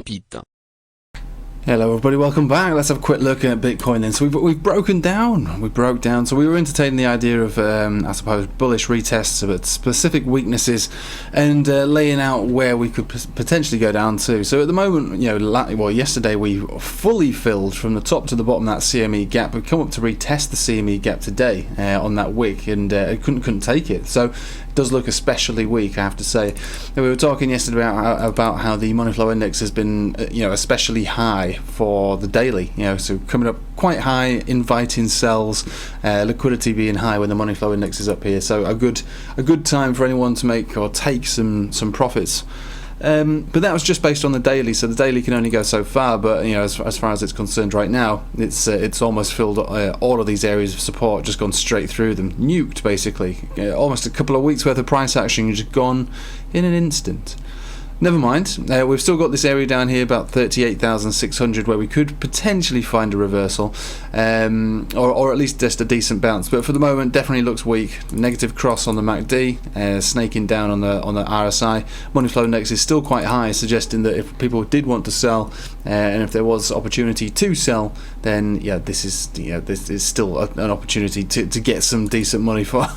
pit. Hello everybody, welcome back. Let's have a quick look at Bitcoin then. So we broke down. So we were entertaining the idea of, I suppose, bullish retests of specific weaknesses and laying out where we could potentially go down to. So at the moment, yesterday we fully filled from the top to the bottom that CME gap. We've come up to retest the CME gap today on that wick, and couldn't take it. So it does look especially weak, I have to say. And we were talking yesterday about how the money flow index has been, especially high for the daily, so coming up quite high, inviting sells, liquidity being high when the money flow index is up here. So a good time for anyone to make or take some profits. But that was just based on the daily, so the daily can only go so far. But as far as it's concerned right now, it's almost filled all of these areas of support, just gone straight through them, nuked basically. Almost a couple of weeks worth of price action just gone in an instant. Never mind, we've still got this area down here about 38,600 where we could potentially find a reversal, or at least just a decent bounce. But for the moment, definitely looks weak. Negative cross on the MACD, snaking down on the RSI. Money flow index is still quite high, suggesting that if people did want to sell, and if there was opportunity to sell, then this is still an opportunity to get some decent money for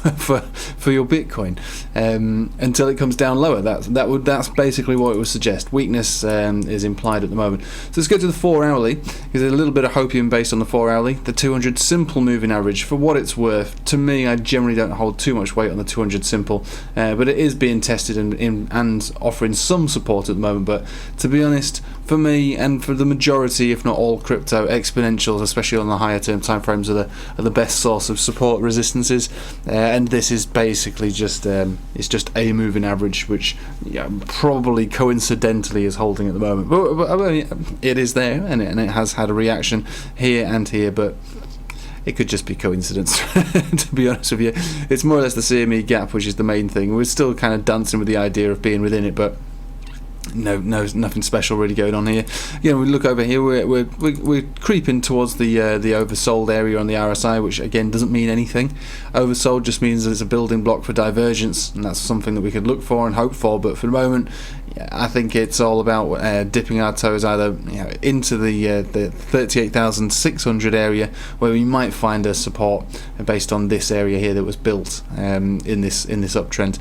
your Bitcoin until it comes down lower. That's basically what it would suggest. Weakness is implied at the moment. So let's go to the 4 hourly. There's a little bit of hopium based on the 4 hourly. The 200 simple moving average, for what it's worth, to me, I generally don't hold too much weight on the 200 simple, but it is being tested and offering some support at the moment. But to be honest, for me and for the majority, if not all crypto, exponentials, especially on the higher term timeframes, are the best source of support resistances. And this is basically just it's just a moving average, which probably coincidentally is holding at the moment. But it is there, and it has had a reaction here and here, but it could just be coincidence. To be honest with you, it's more or less the CME gap, which is the main thing. We're still kind of dancing with the idea of being within it, but no, nothing special really going on here. We look over here. We're creeping towards the oversold area on the RSI, which again doesn't mean anything. Oversold just means that it's a building block for divergence, and that's something that we could look for and hope for. But for the moment, I think it's all about dipping our toes either into the 38,600 area, where we might find a support based on this area here that was built in this uptrend.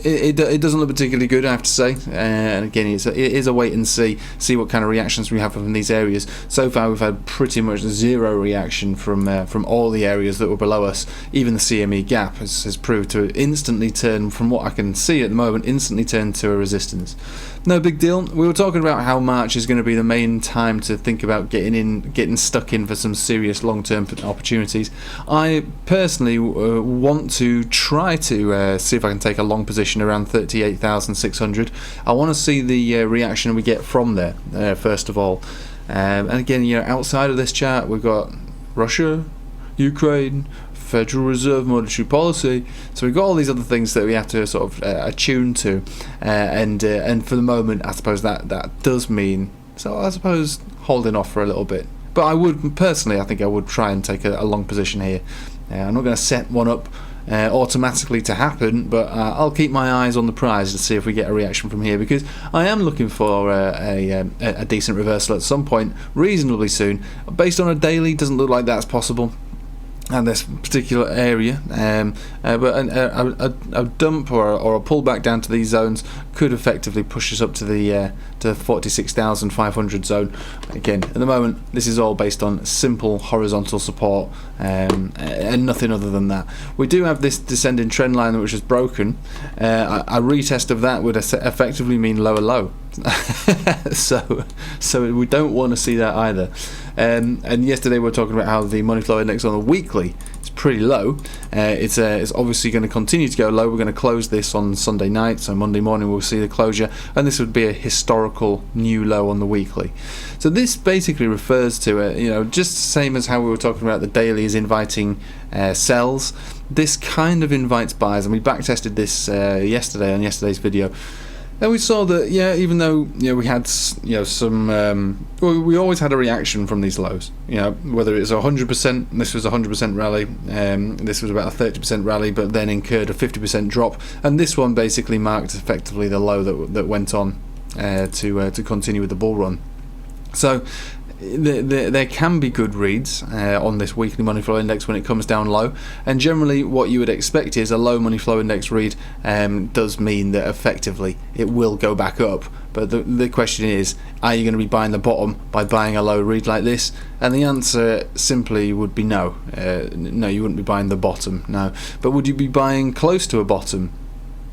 It doesn't look particularly good, I have to say. And again, it is a wait and see what kind of reactions we have from these areas. So far, we've had pretty much zero reaction from all the areas that were below us. Even the CME gap has proved to instantly turn, from what I can see at the moment, to a resistance. No big deal. We were talking about how March is going to be the main time to think about getting stuck in for some serious long-term opportunities. I personally want to try to see if I can take a long position around 38,600. I want to see the reaction we get from there first of all. And again, outside of this chart, we've got Russia, Ukraine, Federal Reserve monetary policy. So we've got all these other things that we have to sort of attune to, and for the moment, I suppose that does mean, so I suppose, holding off for a little bit. But I would personally, I think I would try and take a long position here. I'm not going to set one up automatically to happen, but I'll keep my eyes on the prize to see if we get a reaction from here, because I am looking for a decent reversal at some point reasonably soon. Based on a daily, doesn't look like that's possible and this particular area, but a dump or a pullback down to these zones could effectively push us up to the 46,500 zone. Again, at the moment, this is all based on simple horizontal support and nothing other than that. We do have this descending trend line which is broken. A retest of that would effectively mean lower low. so we don't want to see that either. And yesterday we were talking about how the money flow index on the weekly is pretty low. It's obviously going to continue to go low. We're going to close this on Sunday night, so Monday morning we'll see the closure, and this would be a historical new low on the weekly. So this basically refers to just the same as how we were talking about the daily is inviting sells. This kind of invites buyers, and we backtested this yesterday on yesterday's video. And we saw that, even though we had some, we always had a reaction from these lows. Whether it's 100%, this was a 100% rally, this was about a 30% rally, but then incurred a 50% drop, and this one basically marked effectively the low that went on to continue with the bull run. So there can be good reads on this weekly money flow index when it comes down low, and generally what you would expect is a low money flow index read does mean that effectively it will go back up. But the question is, are you going to be buying the bottom by buying a low read like this? And the answer simply would be no. No, you wouldn't be buying the bottom, no. But would you be buying close to a bottom?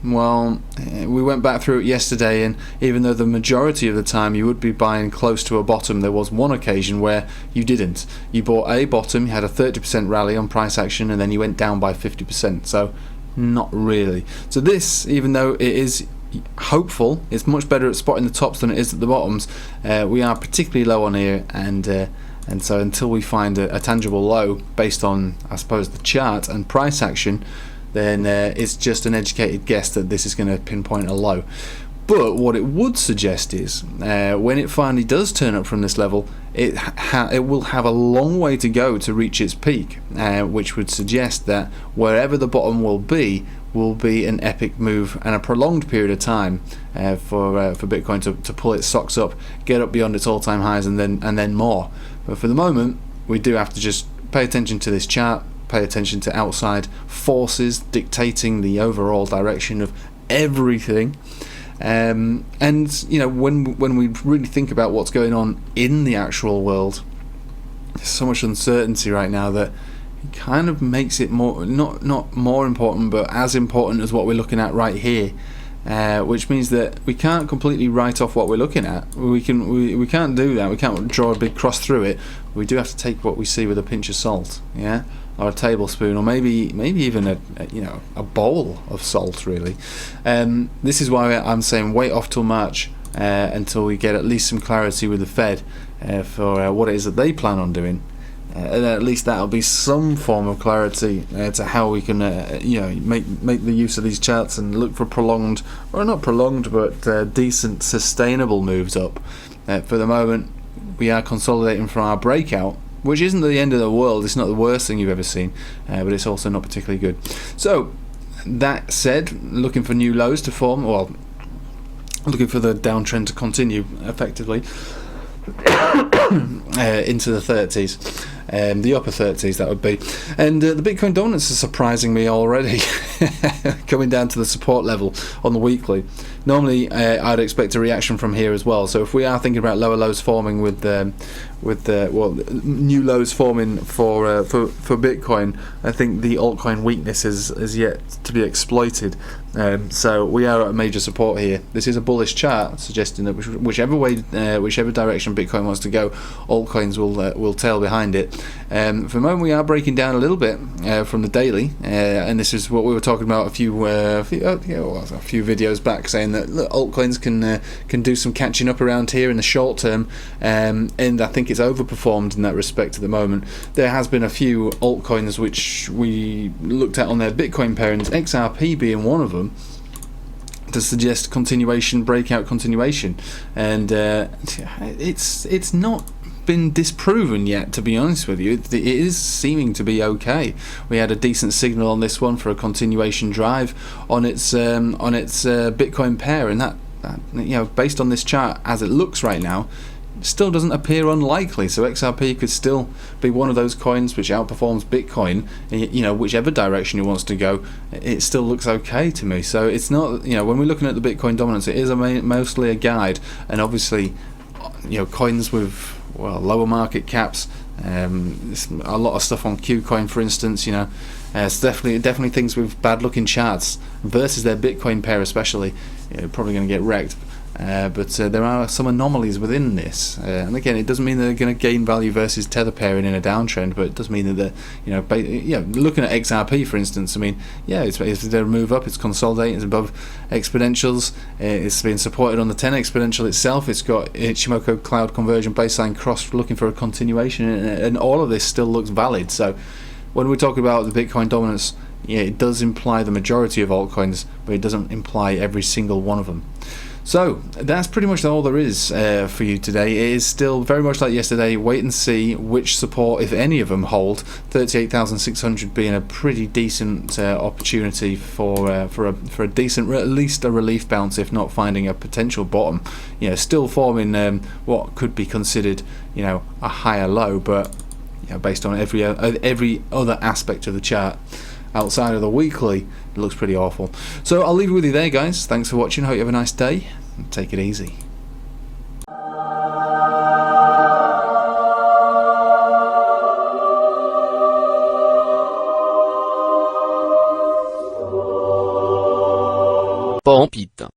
Well, we went back through it yesterday, and even though the majority of the time you would be buying close to a bottom, there was one occasion where you didn't. You bought a bottom, you had a 30% rally on price action, and then you went down by 50%, so not really. So this, even though it is hopeful, it's much better at spotting the tops than it is at the bottoms. We are particularly low on here, and so until we find a tangible low based on, I suppose, the chart and price action, then it's just an educated guess that this is going to pinpoint a low. But what it would suggest is, when it finally does turn up from this level, it will have a long way to go to reach its peak, which would suggest that wherever the bottom will be an epic move and a prolonged period of time for Bitcoin to pull its socks up, get up beyond its all-time highs, and then more. But for the moment, we do have to just pay attention to this chart, pay attention to outside forces dictating the overall direction of everything, and you know, when we really think about what's going on in the actual world, there's so much uncertainty right now that it kind of makes it more not more important, but as important as what we're looking at right here. Which means that we can't completely write off what we're looking at. We can't do that. We can't draw a big cross through it. We do have to take what we see with a pinch of salt, yeah, or a tablespoon, or maybe even a bowl of salt, really. This is why I'm saying wait off till March until we get at least some clarity with the Fed for what it is that they plan on doing. And at least that'll be some form of clarity to how we can make the use of these charts and look for prolonged, or not prolonged, but decent sustainable moves up. For the moment, we are consolidating from our breakout, which isn't the end of the world. It's not the worst thing you've ever seen, but it's also not particularly good. So that said, looking for new lows to form, well, looking for the downtrend to continue effectively into the 30s. The upper 30s, that would be. And the Bitcoin dominance is surprising me already, coming down to the support level on the weekly. Normally I'd expect a reaction from here as well, so if we are thinking about lower lows forming with new lows forming for Bitcoin, I think the altcoin weakness is yet to be exploited. So we are at a major support here. This is a bullish chart suggesting that whichever direction Bitcoin wants to go, altcoins will tail behind it. For the moment, we are breaking down a little bit from the daily, and this is what we were talking about a few videos back, saying that look, altcoins can do some catching up around here in the short term, and I think it's overperformed in that respect at the moment. There has been a few altcoins which we looked at on their Bitcoin pairings, XRP being one of them, to suggest breakout continuation, and it's not been disproven yet, to be honest with you. It is seeming to be okay. We had a decent signal on this one for a continuation drive on its Bitcoin pair, and that based on this chart as it looks right now, still doesn't appear unlikely. So XRP could still be one of those coins which outperforms Bitcoin, whichever direction it wants to go. It still looks okay to me. So it's not, when we're looking at the Bitcoin dominance, it is mostly a guide, and obviously coins with lower market caps, a lot of stuff on KuCoin, for instance, it's definitely things with bad looking charts versus their Bitcoin pair especially, probably going to get wrecked. But there are some anomalies within this, and again, it doesn't mean they're going to gain value versus tether pairing in a downtrend, but it does mean that looking at XRP, for instance, it's their move up, it's consolidating, it's above exponentials, it's been supported on the 10 exponential itself, it's got Ichimoku cloud conversion baseline cross, looking for a continuation, and all of this still looks valid. So when we talk about the Bitcoin dominance, it does imply the majority of altcoins, but it doesn't imply every single one of them. So that's pretty much all there is for you today. It is still very much like yesterday. Wait and see which support, if any of them, hold. 38,600 being a pretty decent opportunity for a decent, at least a relief bounce, if not finding a potential bottom. You know, still forming what could be considered, you know, a higher low, but you know, based on every other aspect of the chart outside of the weekly, it looks pretty awful. So I'll leave it with you there, guys. Thanks for watching. Hope you have a nice day, and take it easy. Bybit.